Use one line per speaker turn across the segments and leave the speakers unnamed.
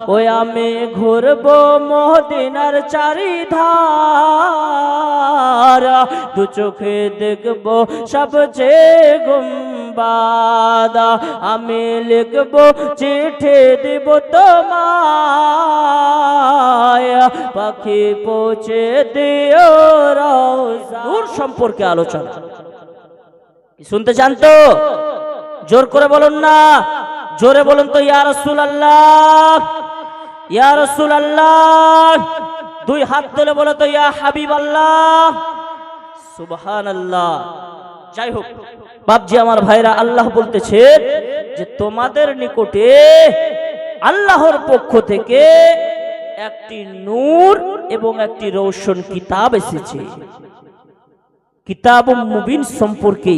ওই আমি ঘুরবো মদিনার চারিধার, দু চোখে দেখবো সবচেয়ে গুম্বাদ। আমি লিখবো চিঠি দিব তোমায়, পাখি পৌঁছে দিও রওজা। নূর সম্পর্কে আলোচনা শুনতে চান তো? জোর করে বলুন না, জোরে বলুন তো ইয়া রাসূলুল্লাহ, ইয়া রাসূলুল্লাহ। দুই হাত তুলে বলো তো ইয়া হাবিবাল্লাহ, সুবহানাল্লাহ। যাই হোক বাপজি আমার ভাইরা, আল্লাহ বলতেছে যে তোমাদের নিকটে আল্লাহর পক্ষ থেকে একটি নূর এবং একটি রৌশন কিতাব এসেছে। কিতাবুম মুবিন সম্পর্কে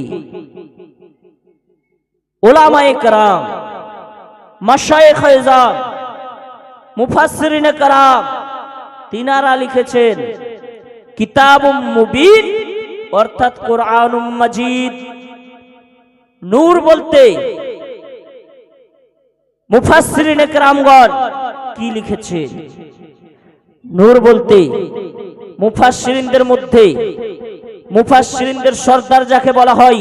উলামায়ে কেরাম, মাশায়েখ ইজাম, মুফাসসিরিনে কেরাম তিনারা লিখেছেন কিতাবুম মুবিন অর্থাৎ কোরআনুম মাজিদ। নূর বলতে মুফাসসিরিনে কেরামগণ কি লিখেছেন? নূর বলতে মুফাসসিরিনদের মধ্যে মুফাসসিরিনদের সর্দার যাকে বলা হয়,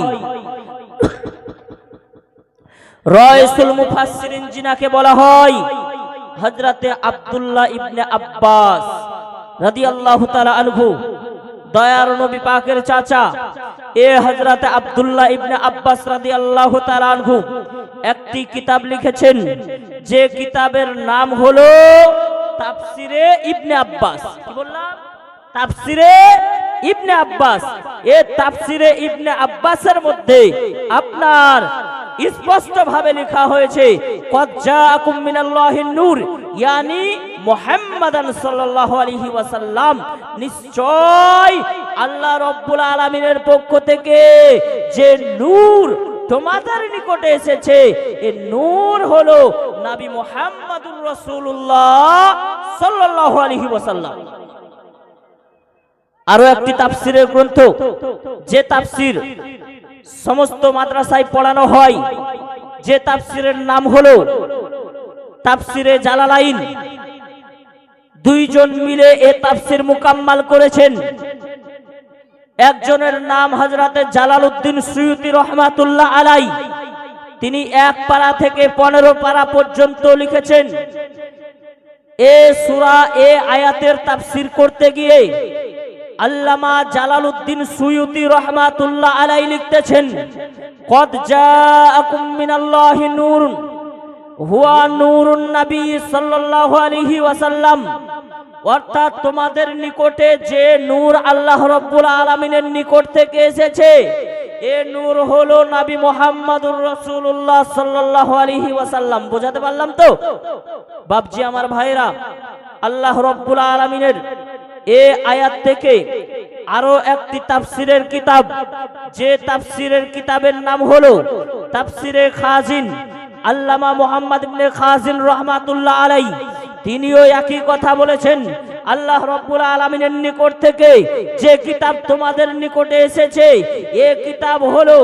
রাইসুল মুফাসসিরিন জিনাকে বলা হয়, হযরতে আব্দুল্লাহ ইবনে আব্বাস রাদিয়াল্লাহু তাআলা আনহু, দয়ার নবী পাকের চাচা এ হযরতে আব্দুল্লাহ ইবনে আব্বাস রাদিয়াল্লাহু তাআলা আনহু একটি কিতাব লিখেছেন, যে কিতাবের নাম হলো তাফসিরে ইবনে আব্বাস। কি বললাম? তাফসিরে ইবনে আব্বাস। এই তাফসিরে ইবনে আব্বাসের মধ্যে আপনার স্পষ্ট ভাবে লেখা হয়েছে কদ জাআকুম মিনাল্লাহিন নূর, ইয়ানি মুহাম্মাদান সাল্লাল্লাহু আলাইহি ওয়াসাল্লাম, নিশ্চয় আল্লাহ রাব্বুল আলামিনের পক্ষ থেকে যে নূর তোমাদের নিকটে এসেছে, এই নূর হলো নবী মুহাম্মদুর রাসূলুল্লাহ সাল্লাল্লাহু আলাইহি ওয়াসাল্লাম। আরো একটি তাফসিরের গ্রন্থ, যে তাফসির সমস্ত মাদ্রাসায় পড়ানো হয়, যে তাফসিরের নাম হলো তাফসিরে জালালাইন। দুইজন মিলে এই তাফসির মুকাম্মাল করেছেন। একজনের নাম হযরতে জালালউদ্দিন সুয়ুতী রাহমাতুল্লাহ আলাইহি, তিনি 1 পারা থেকে 15 পারা পর্যন্ত লিখেছেন। এই সূরা এই আয়াতের তাফসির করতে গিয়ে আল্লামা জালালউদ্দিন সুয়ুতী রাহমাতুল্লাহ আলাইহি লিখতেছেন কদ জাআকুম মিনাল্লাহি নূরুন হুয়া নূরুন নবী সাল্লাল্লাহু আলাইহি ওয়াসাল্লাম, অর্থাৎ তোমাদের নিকটে যে নূর আল্লাহ রাব্বুল আলামিনের নিকট থেকে এসেছে, এ নূর হলো নবী মুহাম্মদুর রাসূলুল্লাহ সাল্লাল্লাহু আলাইহি ওয়াসাল্লাম। বোঝাতে পারলাম তো বাপজি আমার ভাইরা? আল্লাহ রাব্বুল আলামিনের এই আয়াত থেকে আরো একটি তাফসিরের কিতাব, যে তাফসিরের কিতাবের নাম হলো তাফসিরে খাজিন, আল্লামা মুহাম্মদ ইবনে খাজিন রাহমাতুল্লাহ আলাইহি, তিনিও একই কথা বলেছেন। আল্লাহ রাব্বুল আলামিনের নিকট থেকে যে কিতাব তোমাদের নিকটে এসেছে, এই কিতাব হলো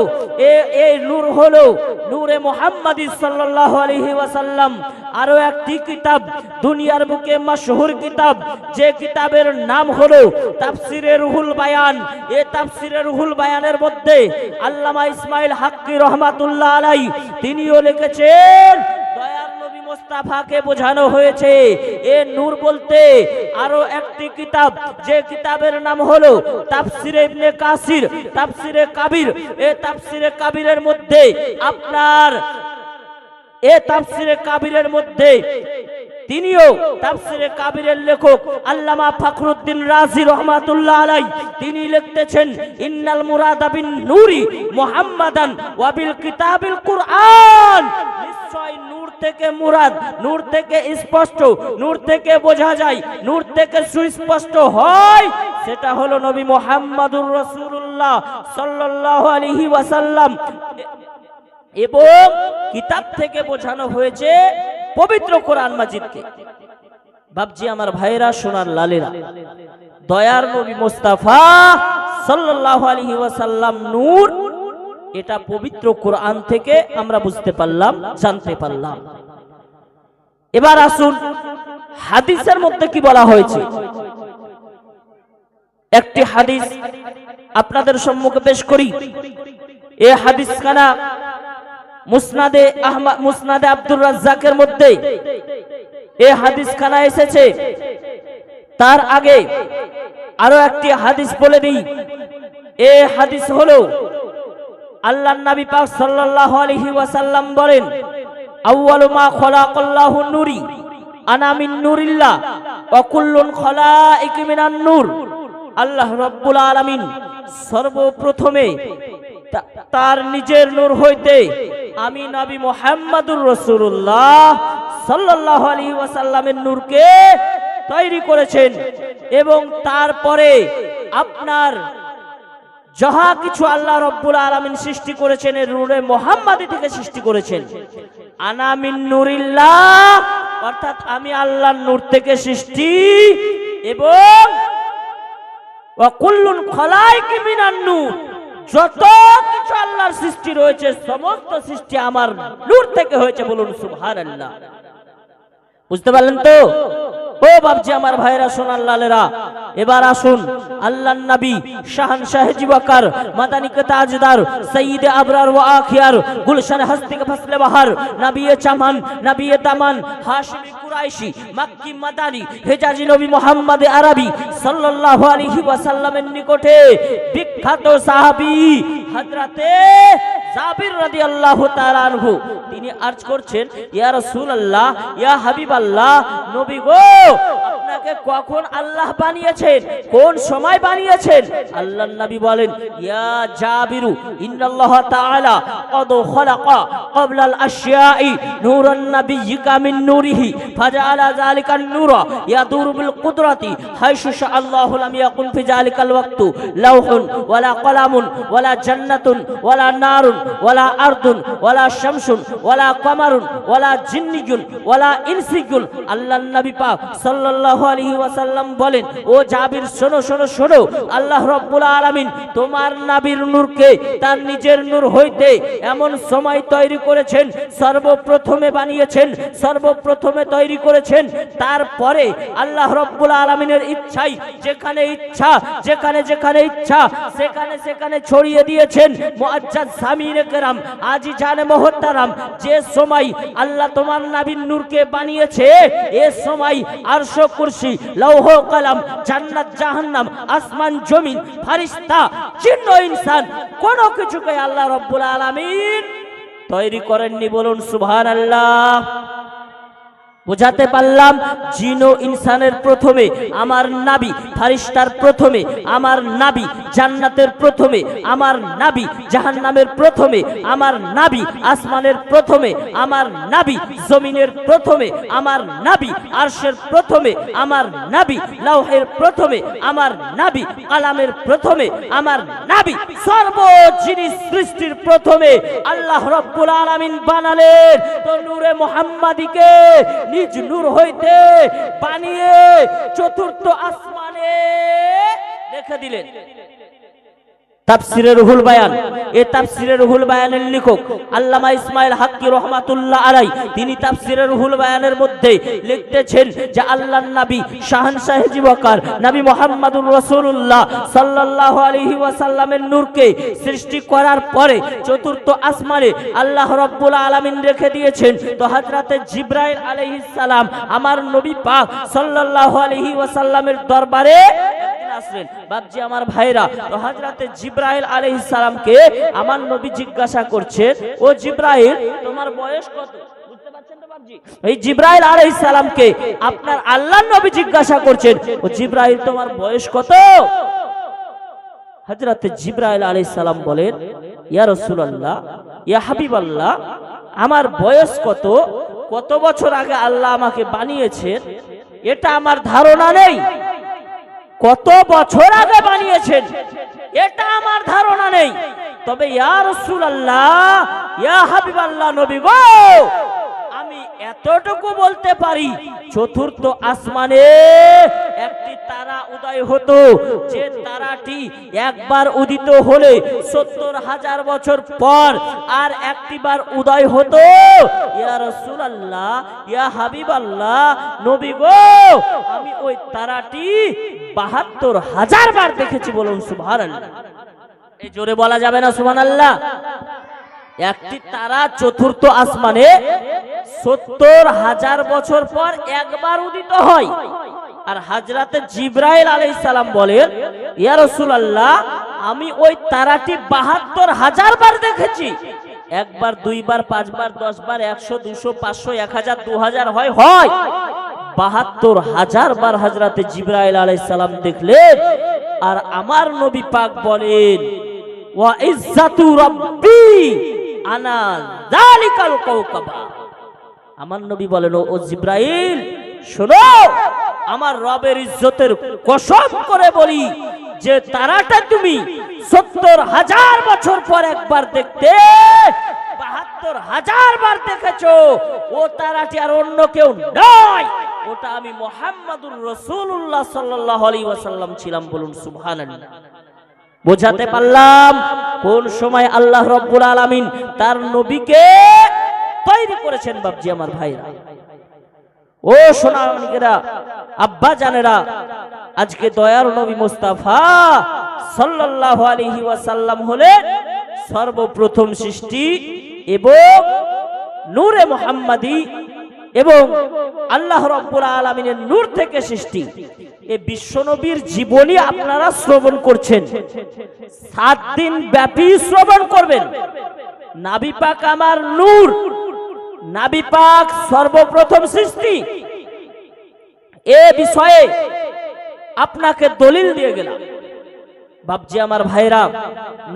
এই নূর হলো নূরে মুহাম্মাদি সাল্লাল্লাহু আলাইহি ওয়াসাল্লাম। আরো একটি কিতাব দুনিয়ার বুকে মাশহুর কিতাব, যে কিতাবের নাম হলো তাফসিরে রুহুল বায়ান। এই তাফসিরে রুহুল বায়ানের মধ্যে আল্লামা ইসমাইল হাক্কি রাহমাতুল্লাহ আলাইহি তিনিও লিখেছেন দয়ার নবী মুস্তাফাকে বোঝানো হয়েছে এ নূর বলতে আরো একটি কিতাব, যে কিতাবের নাম হলো তাফসিরে ইবনে কাসির, তাফসিরে কাবির। এই তাফসিরে কাবিরের মধ্যে আপনার এই তাফসিরে কাবিরের মধ্যে তিনিও তাফসিরে কাবিরের লেখক আল্লামা ফখরুদ্দিন রাজি রাহমাতুল্লাহ আলাইহি তিনি লিখতেছেন ইন্নাল মুরাদা বিন নূরি মুহাম্মাদান ওয়া বিল কিতাবিল কুরআন, নিশ্চয় নূর থেকে মুরাদ, নূর থেকে স্পষ্ট, নূর থেকে বোঝা যায়, নূর থেকে সুস্পষ্ট হয়, সেটা হলো নবী মুহাম্মদুর রাসূলুল্লাহ সাল্লাল্লাহু আলাইহি ওয়াসাল্লাম। এবং কিতাব থেকে বোঝানো হয়েছে পবিত্র কোরআন মাজিদকে। বাপজি আমার ভাইরা, সোনার লালেরা, দয়ার নবী মুস্তাফা সাল্লাল্লাহু আলাইহি ওয়াসাল্লাম নূর, এটা পবিত্র কোরআন থেকে আমরা বুঝতে পারলাম, জানতে পারলাম। এবার আসুন হাদিসের মধ্যে কি বলা হয়েছে? একটি হাদিস আপনাদের সম্মুখে পেশ করি। এই হাদিস খানা মুসনাদে আহমদ, মুসনাদে আব্দুর রাজ্জাকের মধ্যে এই হাদিস খানা এসেছে। তার আগে আরো একটি হাদিস বলে দিই। এই হাদিস হলো আল্লাহর নবী পাক সাল্লাল্লাহু আলাইহি ওয়াসাল্লাম বলেন, আউয়ালু মা খলাকাল্লাহু নূরি আনা মিন নূরিল্লাহ ওয়া কুল্লুন খলাইকি মিনান নূর। আল্লাহ রাব্বুল আলামিন সর্বপ্রথমে তার নিজের নূর হইতে আমি নবী মুহাম্মদুর রাসূলুল্লাহ সাল্লাল্লাহু আলাইহি ওয়াসাল্লামের নূরকে তৈরি করেছেন এবং তারপরে আপনার যাহা কিছু আল্লাহ রাব্বুল আলামিন সৃষ্টি করেছেন এর নূরে মুহাম্মাদি থেকে সৃষ্টি করেছেন। আনা মিন নূরিল্লাহ, অর্থাৎ আমি আল্লাহর নূর থেকে সৃষ্টি, এবং ওয়া কুল্লুন খলাইকি মিনান নূর, যত কিছু আল্লাহর সৃষ্টি রয়েছে সমস্ত সৃষ্টি আমার নূর থেকে হয়েছে। বলুন সুবহানাল্লাহ। বুঝতে পারলেন তো? ও বাপজি, আমার ভাইরা, সোনার লালেরা, এবার আসুন আল্লাহর নবী শাহানশাহ জিওয়াকার মাদানী কে তাজদার সঈদে আবরার ওয়া আখিয়ার গুলশান হস্তি কে ফসলে বাহার নবিয়ে চামান নবিয়ে দামান হাশিমি কুরাইশি মক্কি মাদানী হেজাজি নবী মুহাম্মদ আরবি সাল্লাল্লাহু আলাইহি ওয়াসাল্লামের নিকটে বিখ্যাত সাহাবী হযরতে জাবির রাদিয়াল্লাহু তাআলা আনহু তিনি আরজ করছেন, ইয়া রাসূলুল্লাহ, ইয়া হাবিবাল্লাহ, নবী গো, আপনাকে কখন আল্লাহ বানিয়েছেন, কোন সময় বানিয়েছেন? আল্লাহর নবী বলেন, ইয়া জাবিরু ইন্নাল্লাহ তাআলা ক্বাদ খালাকা ক্বাবলাল আশিয়াই নূরান নাবিয়্যিকা মিন নূরিহি ফাজআলা যালিকান নূরা ইয়াদুরু বিল কুদরাতি হাইসু শাআল্লাহু লাম ইয়াকুন ফি যালিকাল ওয়াক্তু লাউহুন ওয়ালা কলামুন ওয়ালা জান্নাতুন ওয়ালা নারুন ওয়ালা আরদুন ওয়ালা শামসুন ওয়ালা কমারুন ওয়ালা জিন্নিয়ুন ওয়ালা ইনসিয়ুন। আল্লাহর নবী পাক সাল্লাল্লাহু আলাইহি ওয়াসাল্লাম বলেন, ও জাবির, শোনো শোনো শোনো, আল্লাহ রাব্বুল আলামিন তোমার নবীর নূরকে তার নিজের নূর হইতে এমন সময় তৈরি করেছেন, সর্বপ্রথমে বানিয়েছেন, সর্বপ্রথমে তৈরি করেছেন, তারপরে আল্লাহ রাব্বুল আলামিনের ইচ্ছাই যেখানে ইচ্ছা, যেখানে যেখানে ইচ্ছা সেখানে সেখানে ছড়িয়ে দিয়েছেন। মুআজ্জাজ সামিনে কেরাম, আজি জানে মুহতারাম, যে সময় আল্লাহ তোমার নবীর নূরকে বানিয়েছে এ সময় আরশ, কুরসি, লৌহ কলম, জান্নাত, জাহান্নাম, আসমান, জমিন, ফেরেশতা, জিন ও ইনসান কোন কিছুকে আল্লাহ রাব্বুল আলামিন তৈরি করেননি। বলুন সুবহানাল্লাহ। বুঝাতে পারলাম? জিন ও ইনসানের প্রথমে আমার নবী, ফেরেশতার প্রথমে আমার নবী, জান্নাতের প্রথমে আমার নবী, জাহান্নামের প্রথমে আমার নবী, আসমানের প্রথমে আমার নবী, জমিনের প্রথমে আমার নবী, আরশের প্রথমে আমার নবী, লৌহের প্রথমে আমার নবী, কলমের প্রথমে আমার নবী, সর্ব জিনিস সৃষ্টির প্রথমে আল্লাহ রাব্বুল আলামিন বানালেন তো নূরে মুহাম্মাদিকে নিজ নূর হইতে বানিয়ে চতুর্থ আসমানে রেখে দিলেন। তাফসিরে রুহুল বায়ান, এই তাফসিরে রুহুল বায়ানের লেখক আল্লামা ইসমাইল হাক্কি রহমাতুল্লাহ আলাই তিনি তাফসিরে রুহুল বায়ানের মধ্যে লিখতেছেন যে আল্লাহর নবী শাহানশাহ জিওয়াকার নবী মুহাম্মদুর রাসূলুল্লাহ সাল্লাল্লাহু আলাইহি ওয়াসাল্লামের নূরকে সৃষ্টি করার পরে চতুর্থ আসমানে আল্লাহ রাব্বুল আলামিন রেখে দিয়েছেন। তো হযরতে জিবরাইল আলাইহিস সালাম আমার নবী পাক সাল্লাল্লাহু আলাইহি ওয়াসাল্লামের দরবারে আসলেন। বাপজি, আমার ভাইরা, তো হযরতে জিবরাইল আলাইহিস সালামকে আমার নবী জিজ্ঞাসা করছেন, ও জিবরাইল, তোমার বয়স কত? বুঝতে পারছেন তো বাপজি? এই জিবরাইল আলাইহিস সালামকে আপনার আল্লাহর নবী জিজ্ঞাসা করছেন, ও জিবরাইল, তোমার বয়স কত? হযরতে জিবরাইল আলাইহিস সালাম বলেন, ইয়া রাসূলুল্লাহ, ইয়া হাবিবাল্লাহ, আমার বয়স কত, কত বছর আগে আল্লাহ আমাকে বানিয়েছেন এটা আমার ধারণা নেই। কত বছর আগে বানিয়েছেন এটা আমার ধারণা নেই। তবে ইয়া রাসূলুল্লাহ, ইয়া হাবিবাল্লাহ, নবী গো, আমি এতটুকু বলতে পারি, চতুর্থ আসমানে একটি তারা উদয় হতো, যে তারাটি একবার উদিত হলে 70,000 বছর পর আর একটিবার উদয় হতো। ইয়া রাসূলুল্লাহ, ইয়া হাবিবাল্লাহ, নবী গো, আমি ওই তারাটি 72,000 বার দেখেছি। বলুন সুবহানাল্লাহ। এই জোরে বলা যাবে না সুবহানাল্লাহ? একটি তারা চতুর্থ আসমানে 70,000 বছর পর একবার উদিত হয়। আর হযরতে জিবরাইল আলাইহিস সালাম বলেন, ইয়া রাসূলুল্লাহ, আমি ওই তারাটি 72,000 বার দেখেছি। একবার, দুইবার, পাঁচবার, 10 বার, 100, 200, 500, 1000, 2000 হয় 72,000 বার হযরতে জিবরাইল আলাইহিস সালাম দেখলেন। আর আমার নবী পাক বলেন, ওয়া ইজ্জাতু রাব্বি আনা যালিকাল কাওকাবা। আমার নবী বলেন, ও জিবরাইল শোনো, আমার রবের ইজ্জতের কসম করে বলি, যে তারাটা তুমি 70,000 বছর পর একবার দেখতে 72,000 বার দেখেছো, ও তারাটি আর অন্য কেউ নয়, ওটা আমি মুহাম্মাদুর রাসূলুল্লাহ সাল্লাল্লাহু আলাইহি ওয়াসাল্লাম ছিলাম। বলুন সুবহানাল্লাহ। বোঝাতে পারলাম কোন সময় আল্লাহ রাব্বুল আলামিন তার নবীকে তৈরি করেছেন। বাপজি আমার ভাইরা, ও সোনামণিরা, আব্বা জানেরা, আজকে দয়ার নবী মুস্তাফা সাল্লাল্লাহু আলাইহি ওয়াসাল্লাম হলেন সর্বপ্রথম সৃষ্টি এবং নূরে মুহাম্মাদি এবং আল্লাহ রাব্বুল আলামিনের নূর থেকে সৃষ্টি। এই বিশ্বনবীর জীবনী আপনারা শ্রবণ করছেন, 7 দিন ব্যাপী শ্রবণ করবেন। নবী পাক আমার নূর, নবী পাক সর্বপ্রথম সৃষ্টি, এ বিষয়ে আপনাকে দলিল দিয়ে গেলাম। বাপজি আমার ভাইরা,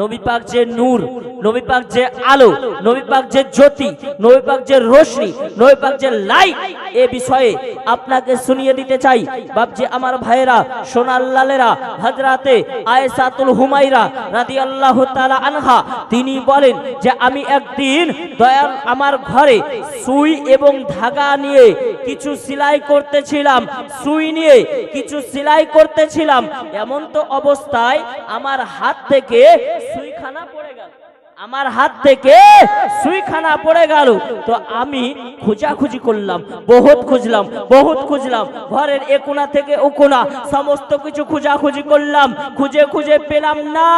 নবী পাক যে নূর, নবী পাক যে আলো, নবী পাক যে জ্যোতি, নবী পাক যে রোশনি, নবী পাক যে লাইট, এ বিষয়ে আপনাকে শুনিয়ে দিতে চাই। বাপজি আমার ভাইরা, সোনার লালেরা, হযরতে আয়েশাতুল হুমায়রা রাদিয়াল্লাহু তাআলা আনহা, তিনি বলেন যে আমি একদিন দয়াল আমার ঘরে সুই এবং ধাগা নিয়ে কিছু সেলাই করতেছিলাম, সুই নিয়ে কিছু সেলাই করতেছিলাম। এমন তো অবস্থায় আমার হাত থেকে সুইখানা পড়ে গেল, আমার হাত থেকে সুইখানা পড়ে গেল। তো আমি খোঁজাখুঁজি করলাম, বহুত খুঁজলাম, ঘরের এ কোণা থেকে ও কোণা সমস্ত কিছু খোঁজাখুঁজি করলাম, খুঁজে খুঁজে পেলাম না।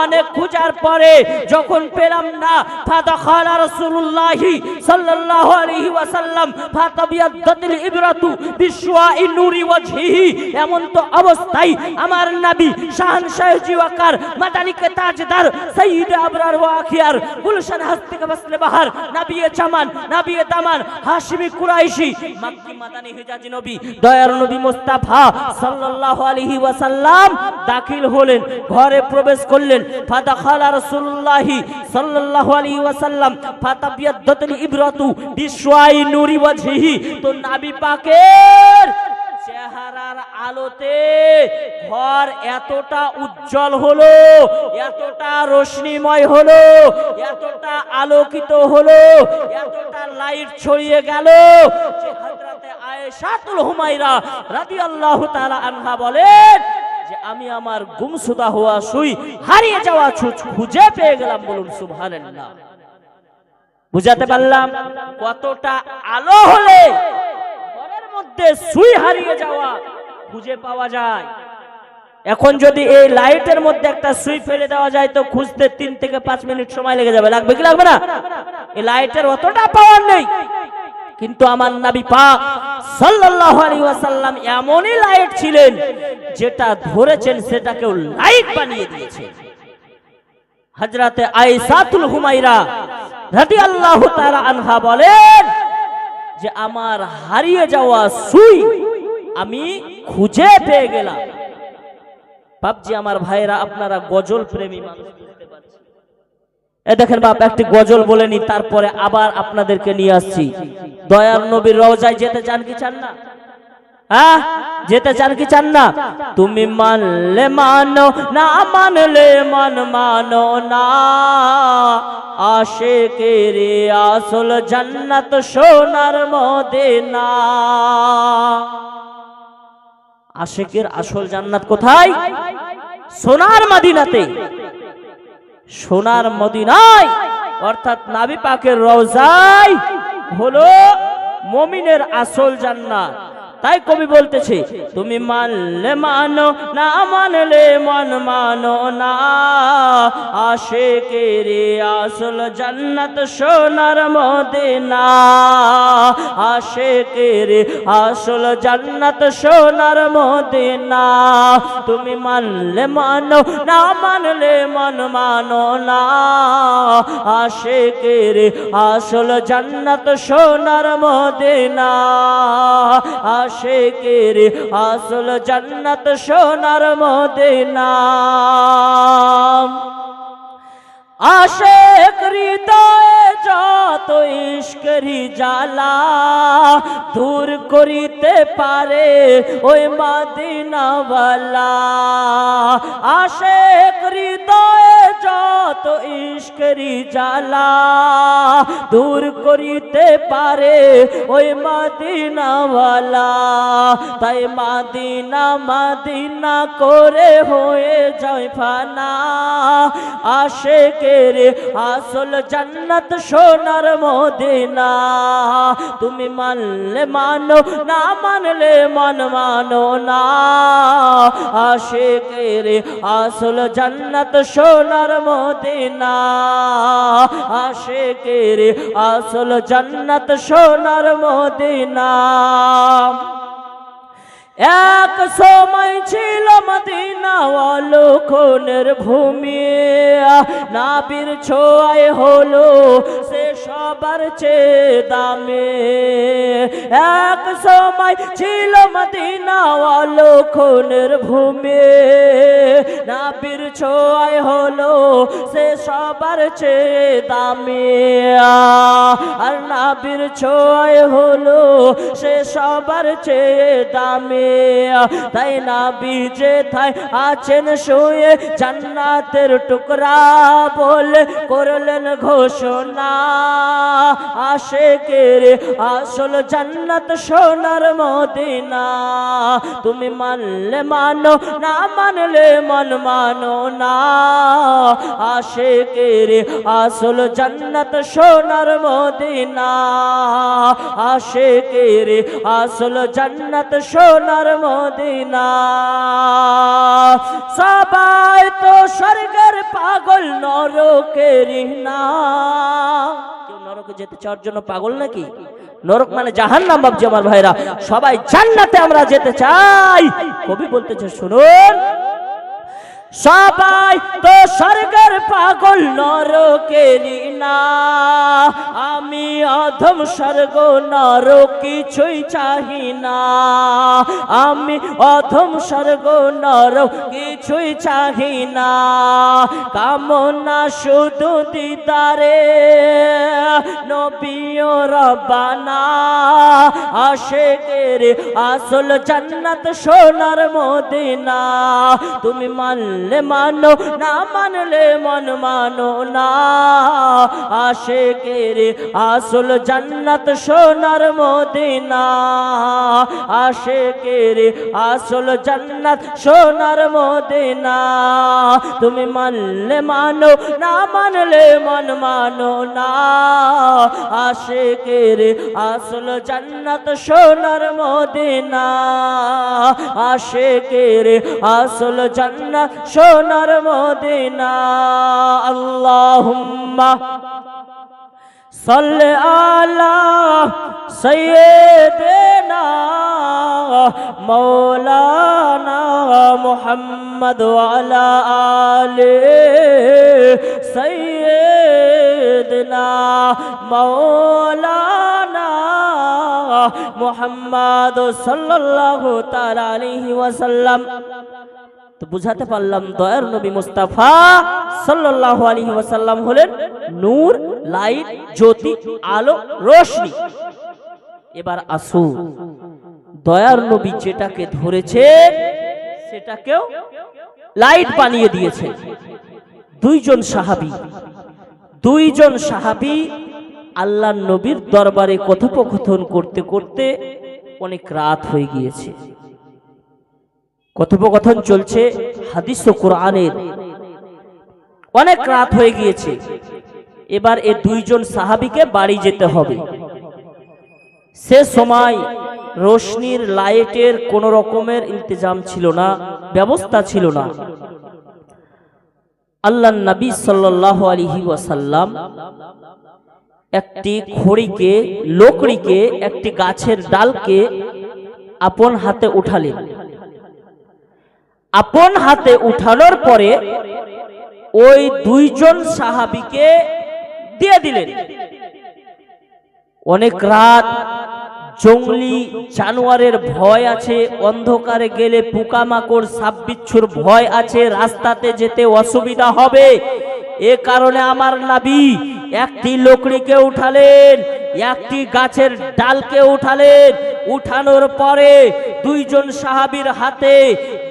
অনেক খোঁজার পরে যখন পেলাম না, ফাদাখালা রাসূলুল্লাহি সাল্লাল্লাহু আলাইহি ওয়াসাল্লাম ফাতাবিয়াদাতিল ইবরাতু বিশওয়াই নূরি ওয়াজহিহি। এমন তো অবস্থায় আমার নবী শাহনশাহ জিওয়াকার মাদানিকে তাজদার সাইয়্যিদ আবরার ওয়া আখিয়ার গুলশান হস্তিকা বাসলে বাহার নবিয়ে জামান নবিয়ে দামান হাশিমি কুরাইশি মক্কি মাদানী হিজাজি নবী দয়ার নবী মুস্তাফা সাল্লাল্লাহু আলাইহি ওয়াসাল্লাম দাখিল হলেন, ঘরে প্রবেশ করলেন। ফাদাখালা রাসূলুল্লাহি সাল্লাল্লাহু আলাইহি ওয়াসাল্লাম ফাতাবিয়াদাতিল ইবরাতু বিশওয়াই নূরি ওয়াজহিহি। তো নবী পাকের চেহারার আলোতে ঘর এতটা উজ্জ্বল হলো, এতটা রোশনীময় হলো, এতটা আলোকিত হলো, এতটা লাইট ছড়িয়ে গেল যে হযরতে আয়েশাতুল হুমায়রা রাদিয়াল্লাহু তাআলা আনহা বলেন যে আমি আমার গুমসুদা হওয়া সুই, হারিয়ে যাওয়া খুঁজে পেয়ে গেলাম। বলুন সুবহানাল্লাহ। বুঝাতে পারলাম কতটা আলো হলে সুই হারিয়ে যাওয়া খুঁজে পাওয়া যায়। এখন যদি এই লাইটের মধ্যে একটা সুই ফেলে দেওয়া যায় তো খুঁজতে 3 থেকে 5 মিনিট সময় লেগে যাবে। লাগবে কি লাগবে না? এই লাইটের অতটা পাওয়ার নেই। কিন্তু আমার নবী পাক সাল্লাল্লাহু আলাইহি ওয়াসাল্লাম এমনই লাইট ছিলেন, যেটা ধরেছেন সেটাকেও লাইট বানিয়ে দিয়েছে। হযরতে আয়েশাতুল হুমায়রা রাদিয়াল্লাহু তাআলা আনহা বলেন যে আমার হারিয়ে যাওয়া সুই আমি খুঁজে পেয়ে গেলাম। বাপজি আমার ভাইরা, আপনারা গজল প্রেমী মানুষ বুঝতে পারছেন। এ দেখেন বাপ, একটি গজল বলে নি, তারপরে আবার আপনাদেরকে নিয়ে আসছি। দয়ার নবীর রওজায় যেতে চান কি চান না? যেতে চান কি চান না? তুমি মানলে মানো, না মানলে মানো না, আশিকের আসল জান্নাত সোনার মদিনা। আশিকের আসল জান্নাত কোথায়? সোনার মদিনাতে, সোনার মদিনায়, অর্থাৎ নবী পাকের রওজায় হলো মুমিনের আসল জান্নাত। তাই কবি বলতেছে, তুমি মানলে মানো, না মানলে মন মানো না, আশিকের আসল জান্নাত সোনার মদিনা, আশিকের আসল জান্নাত সোনার মদিনা। তুমি মানলে মানো, না মানলে মন মানো না, আশিকের আসল জান্নাত সোনার মদিনা, আশিকের আসল জান্নাত সোনার মদিনা। আশিক হৃদয়ে যত ইশকেরি জ্বালা দূর করিতে পারে ওই মদিনাওয়ালা, আশিক হৃদয়ে যত ইশকেরি জ্বালা দূর করিতে পারে ওই মদিনাওয়ালা। তাই মদিনা মদিনা করে হয়ে যায় ফানা, আশিকের আসল জান্নাত সোনার মদিনা। তুমি মানলে মানো, না মানলে মন মানো না, আশিকের আসল জান্নাত সোনার মদিনা, আশিকের আসল জান্নাত সোনার মদিনা। এক সময় ছিল মদিনা অলক্ষণের ভূমি, নবীর ছোঁয়ায় হলো সে সবার চেয়ে দামি। এক সময় ছিল মদিনা অলক্ষণের ভূমি, নবীর ছোঁয়ায় হলো সে সবার চেয়ে দামি। আর নবীর ছোঁয়ায় হলো সে সবার চেয়ে দামি। তাই নবী যেথায় আছেন শুয়ে জান্নাতের টুকরা বলে করলেন ঘোষণা, আশিকের আসল জান্নাত সোনার মদিনা। তুমি মানলে মানো, না মানলে মন মানো না, আশিকের আসল জান্নাত সোনার মদিনা, আশিকের আসল জান্নাত সোনার মদিনা। সবাই তো স্বর্গের পাগল, নরকের না। কেউ নরকে যেতে চাওয়ার জন্য পাগল নাকি? নরক মানে জাহান্নাম ভাবছি আমার ভাইরা। সবাই জান্নাতে আমরা যেতে চাই। কবি বলতেছে শুনুন, সবাই তো স্বর্গের পাগল, নরকের না। আমি অধম স্বর্গ নরক কিছুই চাহি না, আমি অধম স্বর্গ নরক কিছুই চাহি না। কামনা শুধু দিদারে নবী ও রব্বানা, আশিকের আসল জান্নাত সোনার মদিনা। তুমি মানলে মানো, না মানলে মন মানো না, আশিকের আসল জান্নাত সোনার মদিনা, আশিকের আসল জান্নাত সোনার মদিনা। তুমি মানলে মানো, না মানলে মন মানো না, আশিকের আসল জান্নাত সোনার মদিনা, আশিকের আসল জান্নাত সোনার মদিনা। আল্লাহুম্মা সাল্লি আলা সাইয়্যিদিনা মাওলানা মুহাম্মদ ওয়া আলা আলি সাইয়্যিদিনা মাওলানা মুহাম্মদ সাল্লাল্লাহু তাআলা আলাইহি ওয়াসাল্লাম। তো বুঝাতে পারলাম দয়ার নবী মুস্তাফা সাল্লাল্লাহু আলাইহি ওয়াসাল্লাম হলেন নূর, লাইট, জ্যোতি, আলো, রোশনি। এবার আসুন, দয়ার নবী যেটাকে ধরেছে সেটাকেও লাইট বানিয়ে দিয়েছে। দুইজন সাহাবী আল্লাহর নবীর দরবারে কথোপকথন করতে করতে অনেক রাত হয়ে গিয়েছে। কথোপকথন চলছে হাদিস ও কোরআনের। অনেক রাত হয়ে গিয়েছে, এবার এই দুইজন সাহাবীকে বাড়ি যেতে হবে। সে সময় রোশনির লাইটের কোন রকমের ইন্তজাম ছিল না, ব্যবস্থা ছিল না। আল্লাহর নবী সাল্লাল্লাহু আলাইহি ওয়াসাল্লাম একটি খড়িকে, লকড়িকে, একটি গাছের ডালকে আপন হাতে উঠালেন। আপন হাতে উঠানোর পরে ওই দুইজন সাহাবীকে দিয়ে দিলেন। অনেক রাত, জঙ্গলি জানোয়ারের ভয় আছে, অন্ধকারে গেলে পোকামাকড় সাপ বিচ্ছুর ভয় আছে, রাস্তাতে যেতে অসুবিধা হবে। এ কারণে আমার নবী একটি লকড়িকে উঠালেন, একটি গাছের ডালকে উঠালেন। উঠানোর পরে দুইজন সাহাবীর হাতে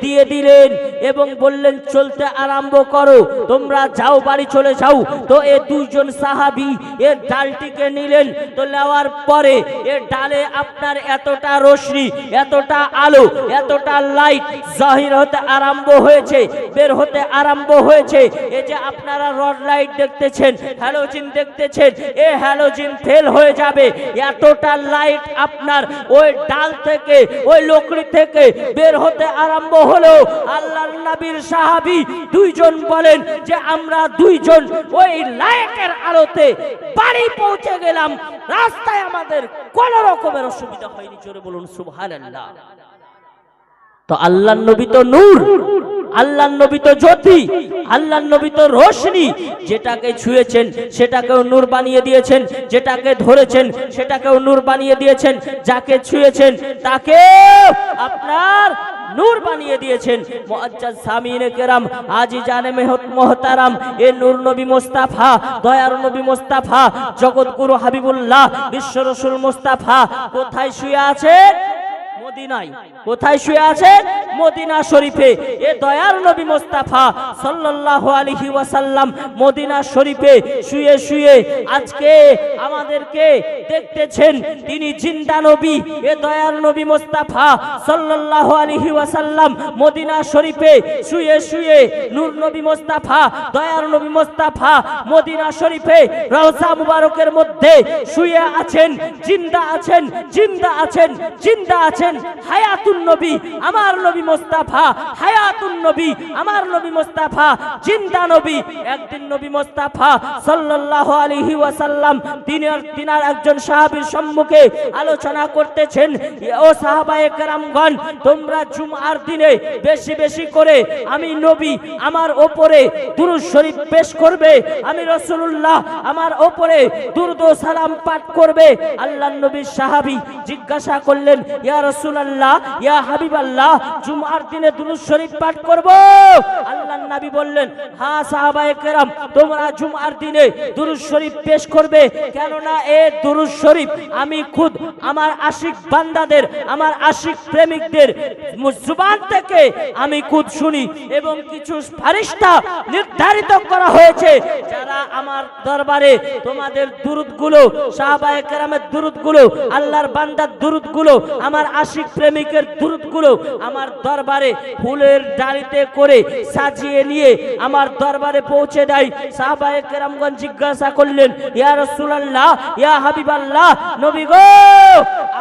দিয়ে দিলেন এবং বললেন, চলতে আরম্ভ করো, তোমরা যাও, বাড়ি চলে যাও। তো এ দুইজন সাহাবী এর ডালটিকে নিলেন। তো নেওয়ার পরে এর ডালে আপনার এতটা রশ্মি, এতটা আলো, এতটা লাইট জাহির হতে আরম্ভ হয়েছে, বের হতে আরম্ভ হয়েছে। এই যে আপনারা রড লাইট দেখতেছেন, হ্যালোজিন দেখতেছেন, এ হ্যালোজিন ফেল হয়ে যাবে। এতটা লাইট আপনার ওই ডাল থেকে, ওই লকড়ি থেকে বের হতে আরম্ভ হলো। আল্লাহর নবীর সাহাবী দুইজন বলেন যে আমরা দুইজন ওই লাইটের আলোতে বাড়ি পৌঁছে গেলাম, রাস্তায় আমাদের কোন রকমের অসুবিধা হয়নি। জোরে বলুন সুবহানাল্লাহ। তো আল্লাহর নবী তো নূর, আল্লাহর নবী তো জ্যোতি, আল্লাহর নবী তো রোশনি। যেটাকে ছুঁয়েছেন সেটাকেও নূর বানিয়ে দিয়েছেন, যেটাকে ধরেছেন সেটাকেও নূর বানিয়ে দিয়েছেন, যাকে ছুঁয়েছেন তাকে আপনার নূর বানিয়ে দিয়েছেন। মুআজ্জাজ সামিনে কেরাম, আজিজানে মুহতারাম, এ নূর নবী মুস্তাফা, দয়ার নবী মুস্তাফা, জগৎগুরু হাবিবুল্লাহ, বিশ্ব রাসূল মুস্তাফা কোথায় শুয়ে আছেন? মদিনায়। কোথায় শুয়ে আছেন? মদিনা শরীফে। এ দয়ার নবী মুস্তাফা সাল্লাল্লাহু আলাইহি ওয়াসাল্লাম মদিনা শরীফে শুয়ে শুয়ে আজকে আমাদেরকে দেখতেছেন। তিনি জিন্দা নবী। এ দয়ার নবী মুস্তাফা সাল্লাল্লাহু আলাইহি ওয়াসাল্লাম মদিনা শরীফে শুয়ে শুয়ে নূর নবী মুস্তাফা, দয়ার নবী মুস্তাফা মদিনা শরীফে রওজা মুবারকের মধ্যে শুয়ে আছেন, জিন্দা আছেন, জিন্দা আছেন, জিন্দা আছেন। হায়াতুন নবী আমার নবী মুস্তাফা, হায়াতুন নবী আমার নবী মুস্তাফা, জিন্দা নবী। একদিন নবী মুস্তাফা সাল্লাল্লাহু আলাইহি ওয়াসাল্লাম তিনার একজন সাহাবীর সম্মুখে আলোচনা করতেছেন। ও সাহাবায়ে কেরামগণ, তোমরা জুমআর দিনে বেশি বেশি করে আমি নবী আমার উপরে দুরূদ শরীফ পেশ করবে, আমি রাসূলুল্লাহ আমার উপরে দুরূদ ও সালাম পাঠ করবে। আল্লাহর নবী সাহাবী জিজ্ঞাসা করলেন, ইয়া রাসূলুল্লাহ, ইয়া হাবিবাল্লাহ, জুমআর দিনে দুরূদ শরীফ পাঠ করব? আল্লাহর নবী বললেন, হ্যাঁ সাহাবায়ে কেরাম, তোমরা জুমআর দিনে দুরূদ শরীফ পেশ করবে। কেননা এই দুরূদ শরীফ আমি খুদ আমার আশিক বান্দাদের, আমার আশিক প্রেমিকদের জুবান থেকে আমি খুদ শুনি এবং কিছু ফেরেশতা নির্ধারিত করা হয়েছে যারা আমার দরবারে তোমাদের দুরূদগুলো, সাহাবায়ে কেরামের দুরূদগুলো, আল্লাহর বান্দার দুরূদগুলো, আমার আশিক প্রেমিকের দুরূদগুলো আমার দরবারে ফুলের ডালিতে করে সাজিয়ে নিয়ে আমার দরবারে পৌঁছে দেয়। সাহাবায়ে কেরামগণ জিজ্ঞাসা করলেন, ইয়া রাসূলুল্লাহ, ইয়া হাবিবাল্লাহ, নবী গো,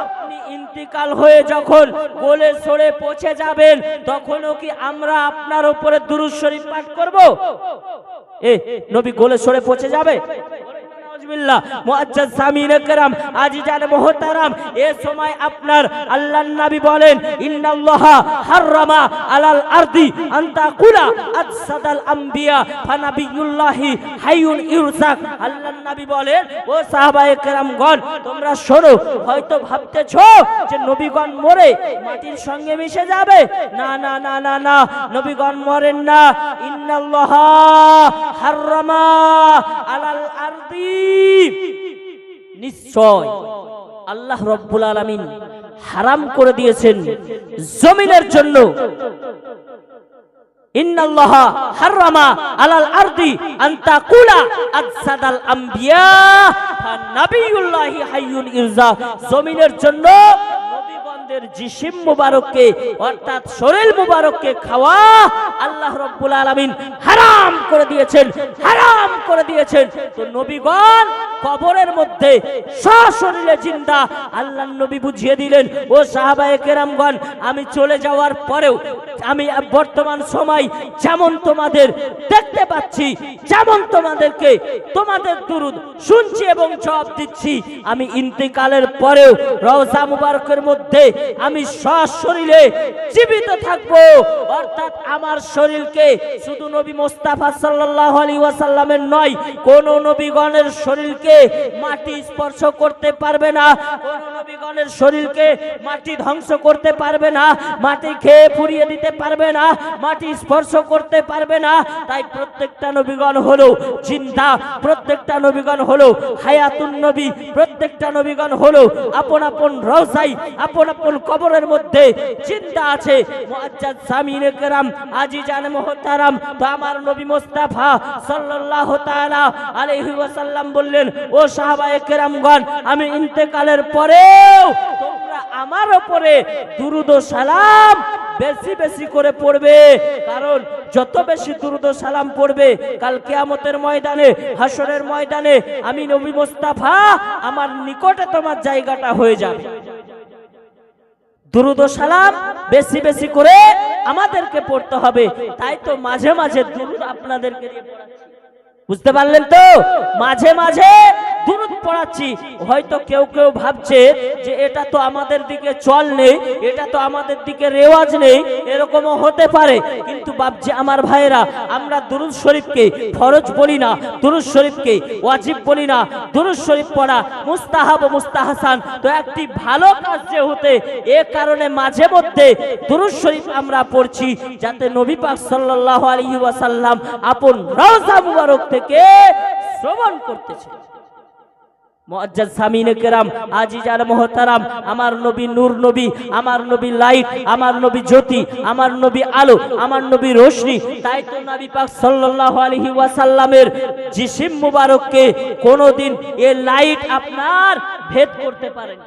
আপনি ইন্তিকাল হয়ে যখন গোলে সরে পৌঁছে যাবেন তখনও কি আমরা আপনার উপরে দুরূদ শরীফ পাঠ করব? এ নবী গোলে সরে পৌঁছে যাবে? মুআজ্জাজ সামিনে কেরাম, আজিজানে মুহতারাম, এই সময় আপনার আল্লাহর নবী বলেন, ইন্নাল্লাহা হাররামা আলাল আরদি আন তাকুলা আজসাদাল আম্বিয়া ফানাবিয়ুল্লাহি হাইয়ুন ইরসাক। আল্লাহর নবী বলেন, ও সাহাবায়ে কেরামগণ, তোমরা শোনো, হয়তো ভাবতেছো যে নবীগণ মরে মাটির সঙ্গে মিশে যাবে। না না না না না, নবীগণ মরেন না। ইন্নাল্লাহা হাররামা আলাল আরদি, নিশ্চয় আল্লাহ রব্বুল আলামিন হারাম করে দিয়েছেন জমিনের জন্য। ইন্নাল্লাহা হাররামা আলাল আরদি আন তাকুলা আজসাদাল আম্বিয়া ফানাবিয়ুল্লাহি হাইয়ুন ইরজা। জমিনের জন্য নবীগণ তোমাদের জিসিম মুবারককে অর্থাৎ শরীর মুবারককে খাওয়া আল্লাহ রাব্বুল আলামিন হারাম করে দিয়েছেন, হারাম করে দিয়েছেন। তো নবীগণ কবরের মধ্যে সশরীরে জিন্দা আল্লাহর নবী বুঝিয়ে দিলেন, ও সাহাবায়ে কেরামগণ, আমি চলে যাওয়ার পরেও আমি বর্তমান সময় যেমন তোমাদের দেখতে পাচ্ছি, যেমন তোমাদেরকে তোমাদের দুরূদ শুনছি এবং জবাব দিচ্ছি, আমি ইন্তেকালের পরেও রওজা মুবারকের মধ্যে আমি সশরীরে জীবিত থাকব। অর্থাৎ আমার শরীরকে শুধু নবী মুস্তাফা সাল্লাল্লাহু আলাইহি ওয়াসাল্লামের নয়, কোন নবীগণের শরীরকে মাটি স্পর্শ করতে পারবে না, কোন নবীগণের শরীরকে মাটি ধ্বংস করতে পারবে না, মাটি খেয়ে পুড়িয়ে দিতে পারবে না, মাটি স্পর্শ করতে পারবে না। তাই প্রত্যেকটা নবীগণ হলো জিন্দা, প্রত্যেকটা নবীগণ হলো হায়াতুন নবী, প্রত্যেকটা নবীগণ হলো আপন আপন রওজায় আপন আপন কবরের মধ্যে জিন্দা আছে। মুআজ্জাজ সামিনে কেরাম, আজিজান মুহতারাম, তো আমার নবী মুস্তাফা সাল্লাল্লাহু তাআলা আলাইহি ওয়াসাল্লাম বললেন, ও সাহাবায়ে কেরামগণ, আমি ইন্তেকালের পরেও তোমরা আমার উপরে দুরূদ ও সালাম বেশি বেশি করে পড়বে, কারণ যত বেশি দুরূদ ও সালাম পড়বে কাল কিয়ামতের ময়দানে, হাসরের ময়দানে আমি নবী মুস্তাফা আমার নিকটে তোমার জায়গাটা হয়ে যাবে। দুরূদ ও সালাম বেশি বেশি করে আমাদেরকে পড়তে হবে। তাই তো মাঝে মাঝে দুরূদ আপনাদেরকে দিয়ে পড়াচ্ছি, বুঝতে পারলেন তো? মাঝে মাঝে দুরূদ পড়াচ্ছি। হয়তো কেউ কেউ ভাবছে যে এটা তো আমাদের দিকে চল নেই, এটা তো আমাদের দিকে রেওয়াজ নেই, এরকমও হতে পারে। কিন্তু বাপজি আমার ভাইরা, আমরা দুরূদ শরীফকে ফরজ বলি না, দুরূদ শরীফকে ওয়াজিব বলি না। দুরূদ শরীফ পড়া মুস্তাহাব ও মুস্তাহসান, তো একটি ভালো কাজ যে হতে, এ কারণে মাঝে মধ্যে দুরূদ শরীফ আমরা পড়ছি, যাতে নবী পাক সাল্লাল্লাহু আলাইহি ওয়াসাল্লাম আপন রওজা মুবারক থেকে শ্রবণ করতেছে। মুআজ্জাজ সামিনে কেরাম, আজিজান মুহতারাম, আমার নবী নূর নবী, আমার নবী লাইট, আমার নবী জ্যোতি, আমার নবী আলো, আমার নবী রোশনি। তাই তো নবী পাক সাল্লাল্লাহু আলাইহি ওয়াসাল্লামের জিসিম মুবারককে কোনোদিন এ লাইট আপনার ভেদ করতে পারেনি,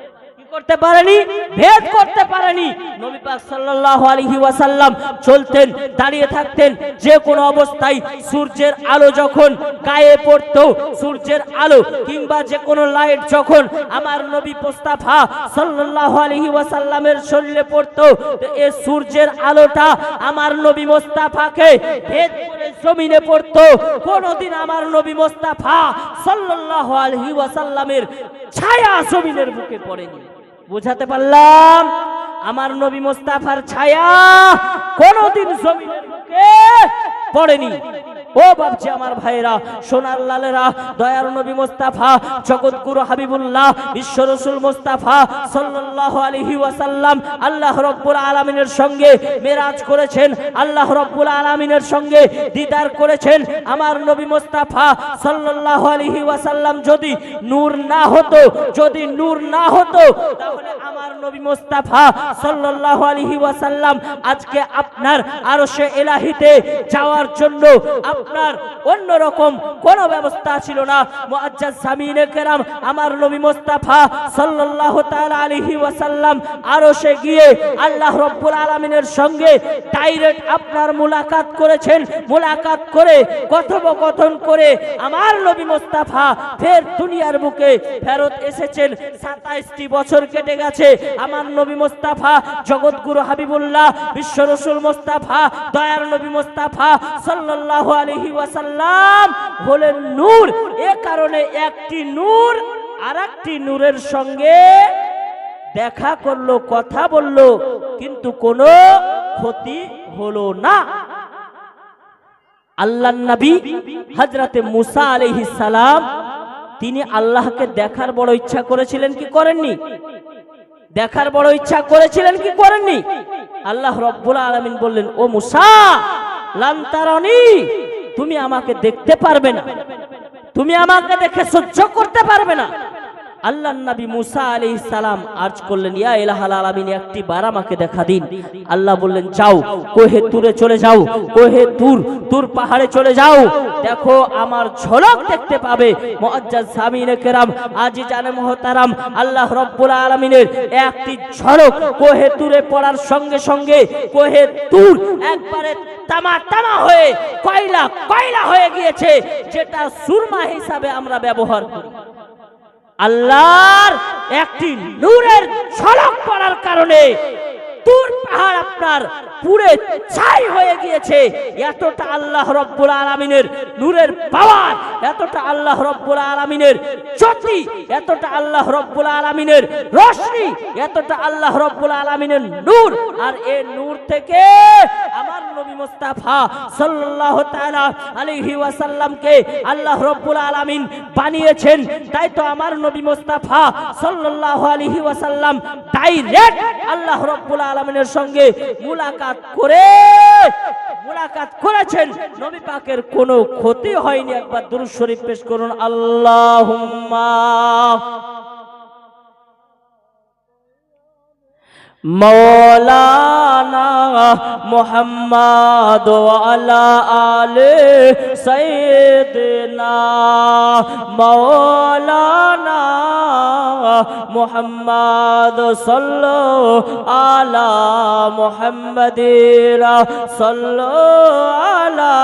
করতে পারেনি, ভেদ করতে পারেনি। নবী পাক সাল্লাল্লাহু আলাইহি ওয়াসাল্লাম চলতেন, দাঁড়িয়ে থাকতেন, যে কোনো অবস্থায় সূর্যের আলো যখন গায়ে পড়তো, সূর্যের আলো কিংবা যে কোনো লাইট যখন আমার নবী মুস্তাফা সাল্লাল্লাহু আলাইহি ওয়াসাল্লামের শরীরে পড়তো, তো এই সূর্যের আলোটা আমার নবী মুস্তাফাকে ভেদ করে জমিনে পড়তো। কোনদিন আমার নবী মুস্তাফা সাল্লাল্লাহু আলাইহি ওয়াসাল্লামের ছায়া জমিনের বুকে পড়েনি। বুঝাতে পারলাম? আমার নবী মুস্তাফার ছায়া কোনদিন জমিনের বুকে পড়েনি। ও বাপজি আমার ভাইরা, সোনার লালেরা, দয়ার নবী মুস্তাফা, জগৎগুরু হাবিবুল্লাহ, বিশ্ব রাসূল মুস্তাফা সাল্লাল্লাহু আলাইহি ওয়াসাল্লাম আল্লাহ রাব্বুল আলামিনের সঙ্গে মেরাজ করেছেন, আল্লাহ রাব্বুল আলামিনের সঙ্গে দিদার করেছেন। আমার নবী মুস্তাফা সাল্লাল্লাহু আলাইহি ওয়াসাল্লাম যদি নূর না হতো, যদি নূর না হতো, তাহলে আমার নবী মুস্তাফা সাল্লাল্লাহু আলাইহি ওয়াসাল্লাম আজকে আপনার আরশে ইলাহিতে যাওয়ার জন্য আপনার অন্যরকম কোন ব্যবস্থা ছিল না। মুআজ্জাজ সামিনে কেরাম, আমার নবী মুস্তাফা সাল্লাল্লাহু তাআলা আলাইহি ওয়াসাল্লাম আরশে গিয়ে আল্লাহ রাব্বুল আলামিনের সঙ্গে ডাইরেক্ট আপনার মুলাকাত করেছেন। মুলাকাত করে কথোপকথন করে আমার নবী মুস্তাফা ফের দুনিয়ার বুকে ফেরত এসেছেন। 27টি বছর কেটে গেছে। আমার নবী মুস্তাফা, জগৎগুরু হাবিবুল্লাহ, বিশ্ব রাসূল মুস্তাফা, দয়ার নবী মুস্তাফা সাল্লাল্লাহু আলাইহি ওয়াসাল্লাম হলেন নূর। এ কারণে একটি নূর আরেকটি নূরের সঙ্গে দেখা করলো, কথা বললো, কিন্তু কোনো ক্ষতি হলো না। আল্লাহর নবী হযরতে মুসা আলাইহিস সালাম, তিনি আল্লাহকে দেখার বড় ইচ্ছা করেছিলেন কি করেননি? দেখার বড় ইচ্ছা করেছিলেন কি করেননি? আল্লাহ রাব্বুল আলামিন বললেন, ও মুসা, লান তারানি, তুমি আমাকে দেখতে পারবে না, তুমি আমাকে দেখে সহ্য করতে পারবে না। আল্লাহর নবী মুসা আলাইহিস সালাম আরজ করলেন, ইয়া ইলাহাল আলামিন, একটি বার আমাকে দেখা দিন। আল্লাহ বললেন, যাও কোহে তুরে চলে যাও, কোহে তুর পাহাড়ে চলে যাও, দেখো আমার ঝলক দেখতে পাবে। মুআজ্জাজ সামিনে কেরাম, আজিজানে মুহতারাম, আল্লাহ রাব্বুল আলামিনের একটি ঝলক কোহে তুরে পড়ার সঙ্গে সঙ্গে কোহে তুর একবারে তামা হয়ে কয়লা হয়ে গিয়েছে, যেটা সুরমা হিসাবে আমরা ব্যবহার করি। আল্লাহর একটি নূরের ঝলক পড়ার কারণে তুর পাহাড় আপনার পুরে ছাই হয়ে গিয়েছে। এতটা আল্লাহ রাব্বুল আলামিনের নূরের পাওয়ার, এতটা আল্লাহ রাব্বুল আলামিনের জ্যোতি, এতটা আল্লাহ রাব্বুল আলামিনের রোশনি, এতটা আল্লাহ রাব্বুল আলামিনের নূর। আর এই নূর থেকে আমার নবী মুস্তাফা সাল্লাল্লাহু তাআলা আলাইহি ওয়াসাল্লামকে আল্লাহ রাব্বুল আলামিন বানিয়েছেন। তাই তো আমার নবী মুস্তাফা সাল্লাল্লাহু আলাইহি ওয়াসাল্লাম ডাইরেক্ট আল্লাহ রাব্বুল আলামিনের সঙ্গে মুলাকাত করেছেন। নবী পাকের কোনো ক্ষতি হয়নি। একবার দুরূদ শরীফ পেশ করুন, আল্লাহুম্মা মৌলানা মুহাম্মদ ওয়া আলা আলে সাইয়্যিদিনা মৌলানা মুহাম্মদ সাল্লাল্লাহু আলা মুহাম্মাদির সাল্লাল্লাহু আলা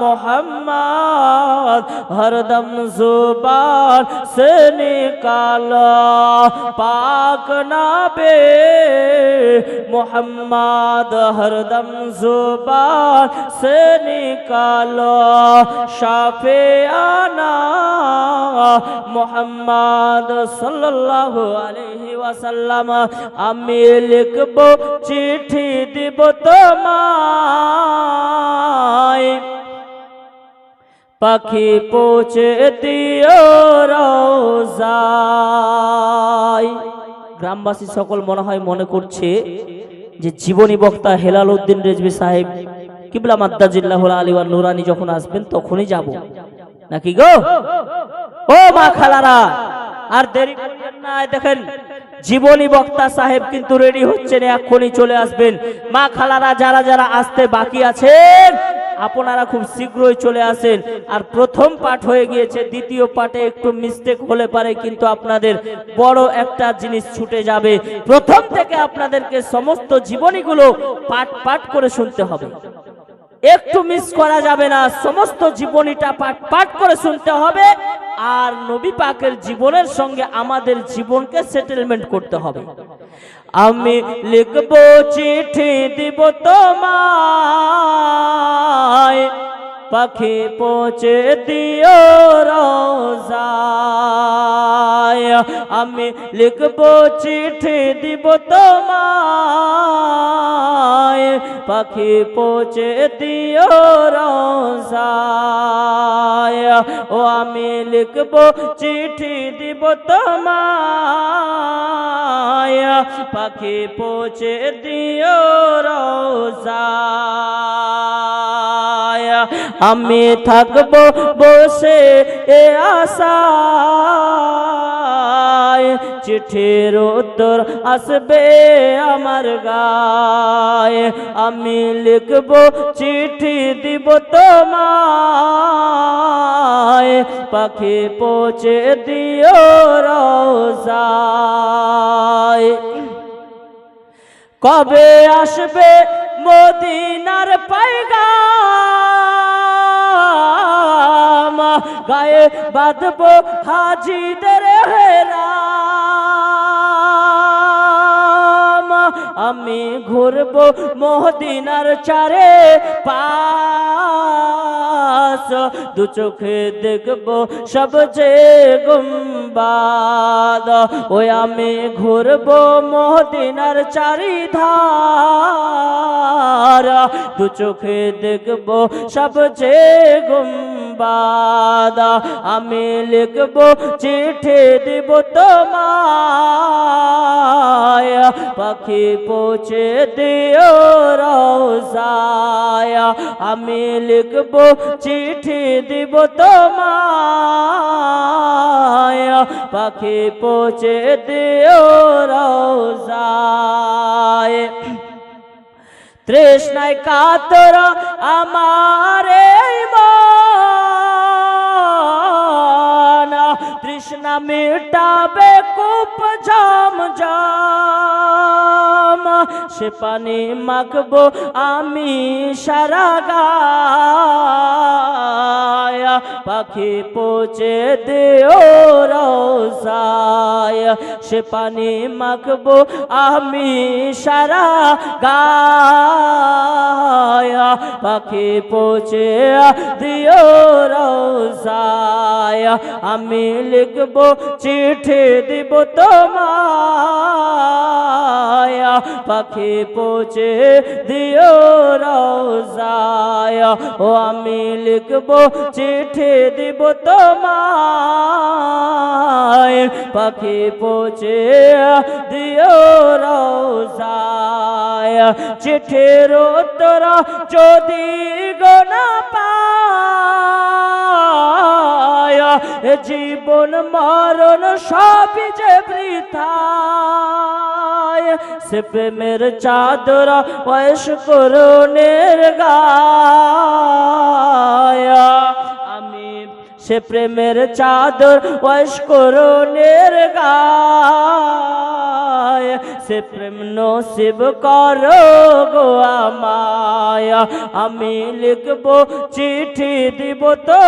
মুহাম্মদ হরদম जुबान से निकाला पाक नाबे मोहम्मद हरदम जुबान से निकालो शाफियाना मोहम्मद सल्लल्लाहु अलैहि वसल्लम। আমি লিখব চিঠি দিব তোমায়, পাখি পৌঁছে দিও রওজায়। গ্রামবাসী সকল মনে হয় মনে করছে যে জীবনী বক্তা হেলাল উদ্দিন রেজভী সাহেব কিবলা মাদ্দাজিল্লাহুল আলী ওয়ান নুরানি যখন আসবেন তখনই যাব নাকি গো? ও মা খালারা, আর দেরি করবেন না। দেখেন জীবনী বক্তা সাহেব কিন্তু রেডি হচ্ছেন, এখনই চলে আসবেন। মা খালারা যারা যারা আসতে বাকি আছেন আপনারা খুব শীঘ্রই চলে আসেন। আর প্রথম পাঠ হয়ে গিয়েছে, দ্বিতীয় পাঠে একটু মিস্টেক হলে পারে, কিন্তু আপনাদের বড় একটা জিনিস ছুটে যাবে। প্রথম থেকে আপনাদেরকে সমস্ত জীবনীগুলো পাঠ করে শুনতে হবে, একটু মিস করা যাবে না। সমস্ত জীবনীটা পাঠ করে শুনতে হবে। আর নবী পাকের জীবনের সঙ্গে আমাদের জীবনকে সেটেলমেন্ট করতে হবে। আমি লিখব চিঠি দিব তোমায়, পাখি পৌঁছে দিও রওজায়। আমি লিখব চিঠি দিব তোমায়, পাখি পৌঁছে দিও রওজায়। ও আমি লিখব চিঠি দিব তোমায়, পাখি পৌঁছে দিও রওজায়। আমি থাকবো বসে এ আশায়, চিঠির উত্তর আসবে আমার গায়ে। আমি লিখব চিঠি দিব তোমায়, পাখি পৌঁছে দিও রওজায়। কবে আসবে মদিনার পায়গাম, গায়ে বাঁধবো হাজিদের হেরাম। আমি ঘুরবো মদিনার চারে পাশ, দু চোখে দেখবো সবচেয়ে গুম্বাদ। ওই আমি ঘুরবো মদিনার চারিধার, দু চোখে দেখবো সবচেয়ে গুম্বাদ। বাদ আমি লিখব চিঠি দিব তোমায় পাখি পৌঁছে দিও রওজায় আমি লিখব চিঠি দিব তোমায় পাখি পৌঁছে দিও রওজায় তৃষ্ণায় কাতর আমার মন তৃষ্ণা মিটাবে কূপ ঝাম ঝাম সে পানি মাখবো আমি সারা গায় পাখি পৌঁছে দিও রওজায় সে পানি মাখবো আমি সারা গায় পাখি পৌঁছে দিও রওজায় আমি লিখব চিঠি দিব তোমায় পাখি পৌঁছে দিও রওজায় ও আমি লিখব চিঠি দিব তোমায় পাখি পৌঁছে দিও রওজায় চিঠির উত্তর যদি গো না পায় জীবন মরণ সবই যে বৃথায় সে প্রেমের চাদর বয়স করুণের গায় আমি সে প্রেমের চাদর বয়স করুণের গায় সে প্রেম নসিব করো গো আমায় আমি লিখব চিঠি দিব তো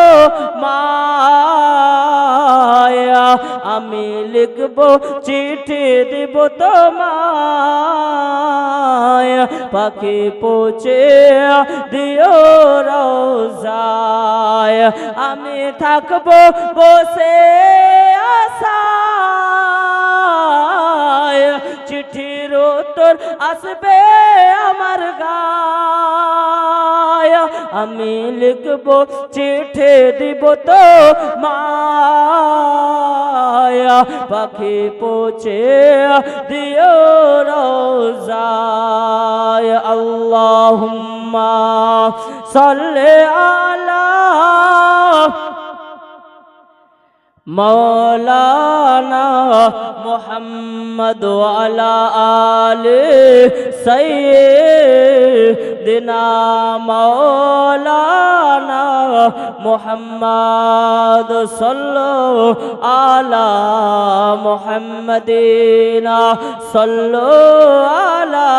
মায়া আমি লিখব চিঠি দিব তো মায়া পাখি পৌঁছে দিও রওজায় আমি থাকবো বসে আশায় চিঠির উত্তর আসবে আমার গায় আমি লিখব চিঠি দিব তো মায়া পাখি পৌঁছে দিও রওজায় আল্লাহুম্মা সাল্লি আলা मौलाना मुहम्मद वाला आले सय्यिदना मौलाना मुहम्मद सल्लल्लाहु अला मुहम्मदीना सल्लल्लाहु अला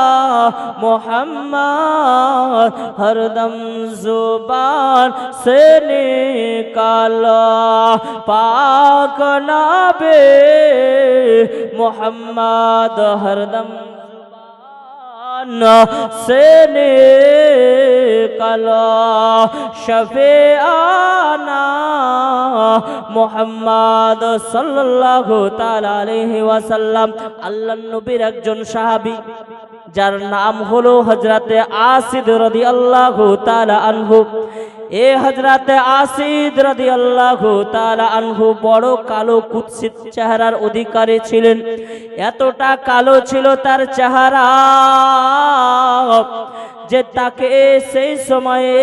मुहम्मद हरदम जुबान से निकाला पाक नबी मोहम्मद हरदम जुबान से निकाला शफीआना मोहम्मद सल्लल्लाहु ताला अलैहि वसल्लम अल्लाह नबीर एकजन साहाबी যার নাম হলো হযরতে আসিদ রাদিয়াল্লাহু তাআলা আনহু এ হযরতে আসিদ রাদিয়াল্লাহু তাআলা আনহু বড় কালো কুৎসিত চেহারার অধিকারী ছিলেন এতটা কালো ছিল তার চেহারা যে তাকে সেই সময়ে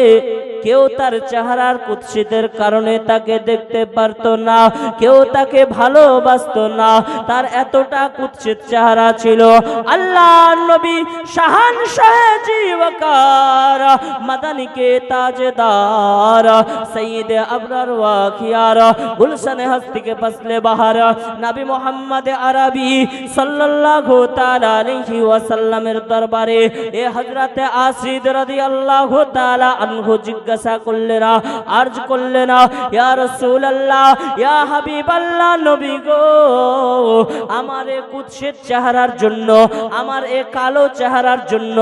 কেউ তার চেহারার কুৎসিতের কারণে তাকে দেখতে পারতো না কেউ তাকে ভালোবাসতো না তার এতটা কুৎসিত চেহারা ছিল আল্লাহর নবী শাহানশাহ জীবকার মাদানী কে তাজদার সৈয়দ আবরার ওয়া খিয়ার গুলশান হস্তি কে ফসলে বাহার নবী মুহাম্মদ আরবি সাল্লাল্লাহু তাআলা আলাইহি ওয়াসাল্লামের দরবারে এ হযরতে আসিদ রাদিয়াল্লাহু তাআলা আনহু জিজ্ঞাসা করলেন আরজ করলেন ইয়া রাসূলুল্লাহ ইয়া হাবিবাল্লাহ নবী গো আমার এই কুৎসিত চেহারার জন্য আমার এই কালো চেহারার জন্য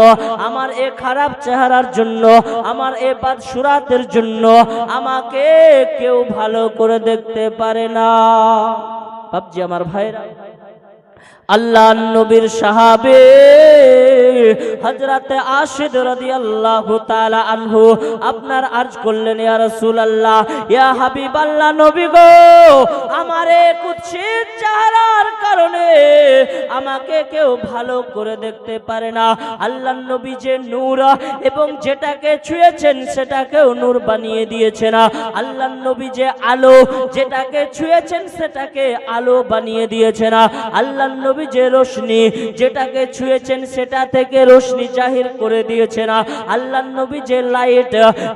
আমার এই খারাপ চেহারার জন্য আমার এই বাদসুরাতের জন্য আমাকে কেউ ভালো করে দেখতে পারে না বাপজি আমার ভাইরা আল্লাহর নবীর সাহাবে হযরতে আশিদ রাদিয়াল্লাহু তাআলা আনহু আপনার আরজ করলেন, ইয়া রাসূলুল্লাহ, ইয়া হাবিবাল্লাহ, নবী গো, আমার এই কুৎসিত চেহারার কারণে আমাকে কেউ ভালো করে দেখতে পারে না। আল্লাহর নবী যে নূর এবং যেটাকে ছুঁয়েছেন সেটাকেও নূর বানিয়ে দিয়েছে না। আল্লাহর নবী যে আলো, যেটাকে ছুঁয়েছেন সেটাকে আলো বানিয়ে দিয়েছে না। আল্লাহর নবী যে রোশনি, যেটাকে ছুঁয়েছেন সেটা থেকে রোশনি জাহির করে দিয়েছে না। আল্লাহর নবী যে লাইট,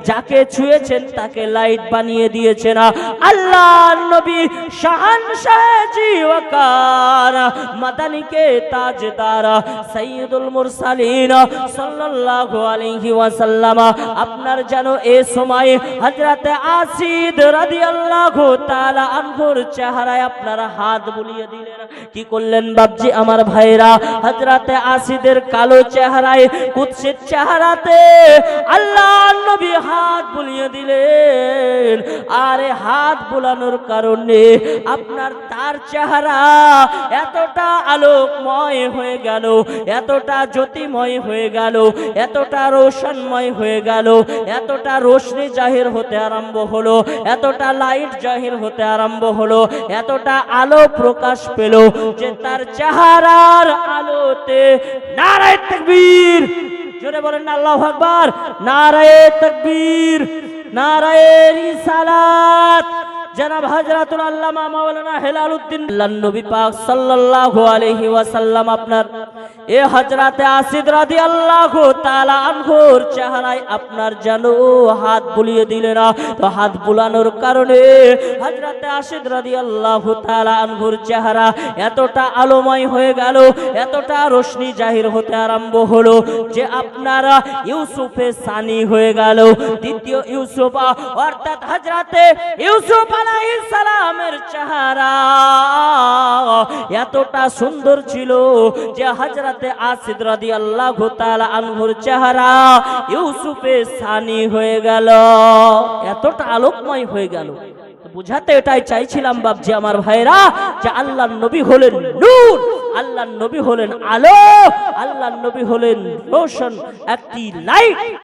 যাকে ছুঁয়েছেন তাকে লাইট বানিয়ে দিয়েছে না। আল্লাহর নবী শাহানশাহে জিওয়াকার, মাদানী কে তাজদার, সাইয়্যিদুল মুরসালিন সাল্লাল্লাহু আলাইহি ওয়াসাল্লাম আপনার যেন এই সময় হযরতে আসিদ রাদিয়াল্লাহু তাআলা আনহুর চেহারায় আপনারা হাত বুলিয়ে দিলেন। কি করলেন বাপজি আমার ভাইরা? হযরতে আসিদের কালো চেহারায়, কুৎসিত চেহারাতে আল্লাহর নবী হাত বুলিয়ে দিলেন। আর হাত বুলানোর কারণে আপনার তার চেহারা এতটা আলোকময় হয়ে গেল, এতটা জ্যোতিময় হয়ে গেল, এতটা রোশনময় হয়ে গেল, এতটা রোশনি জাহির হতে আরম্ভ হলো, এতটা লাইট জাহির হতে আরম্ভ হলো, এতটা আলো প্রকাশ পেল যে তার চেহারার আলোতে নারায়ে তাকবীর, জোরে বলেন না আল্লাহু আকবার, নারায়ে তাকবীর, নারায়ে রিসালাত। জনাব হযরতুল আল্লামা মাওলানা হেলালউদ্দিন আল্লাহর নবী পাক সাল্লাল্লাহু আলাইহি ওয়াসাল্লাম আপনার এ হযরতে আসিদ রাদিয়াল্লাহু তাআলা আনহুর চেহারায় আপনার যেন হাত বুলিয়ে দিলেন। তো হাত বুলানোর কারণে হযরতে আসিদ রাদিয়াল্লাহু তাআলা আনহুর চেহারা এতটা আলোময় হয়ে গেল, এতটা রোশনি জাহির হতে আরম্ভ হলো যে আপনারা ইউসুফে সানি হয়ে গেল। দ্বিতীয় ইউসুফ অর্থাৎ হযরতে ইউসুফ আলাইহিস সালামের চেহারা এতটা সুন্দর ছিল যে হযরতে আসিদ রাদিয়াল্লাহু তাআলা আনহুর চেহারা ইউসুফে সানি হয়ে গেল, এতটা আলোকময় হয়ে গেল। বুঝাতে এটাই চাইছিলাম বাপজি আমার ভাইরা যে আল্লাহর নবী হলেন নূর, আল্লাহর নবী হলেন আলো, আল্লাহর নবী হলেন রোশন, একটি লাইট।